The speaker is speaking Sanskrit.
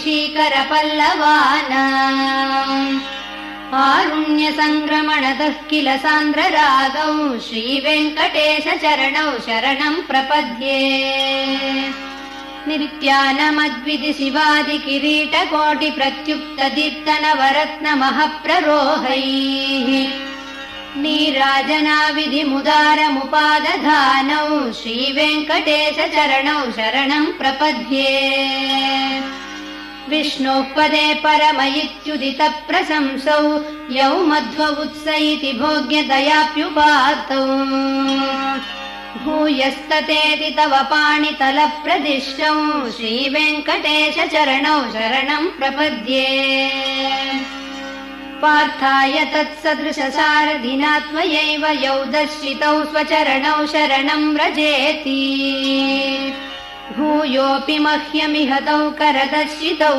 शीकरपल्लवानाम् आरुण्यसङ्क्रमणतः किल सान्द्ररागौ श्रीवेङ्कटेशचरणौ शरणम् प्रपद्ये नित्यानमद्विधि शिवादिकिरीटकोटिप्रत्युक्तदीप्तनवरत्नमहप्ररोहैः नीराजनाविधिमुदारमुपादधानौ श्रीवेङ्कटेशचरणौ शरणम् प्रपद्ये विष्णोः पदे परम इत्युदितप्रशंसौ यौ मध्व उत्स इति भोग्यदयाप्युपातौ भूयस्ततेति तव पाणितलप्रदिष्टौ श्रीवेङ्कटेशचरणौ शरणम् प्रपद्ये पार्थाय तत्सदृशसारथिना त्वयैव यौ दर्शितौ स्वचरणौ शरणम् व्रजेति भूयोऽपि मह्यमिह तौ करदर्शितौ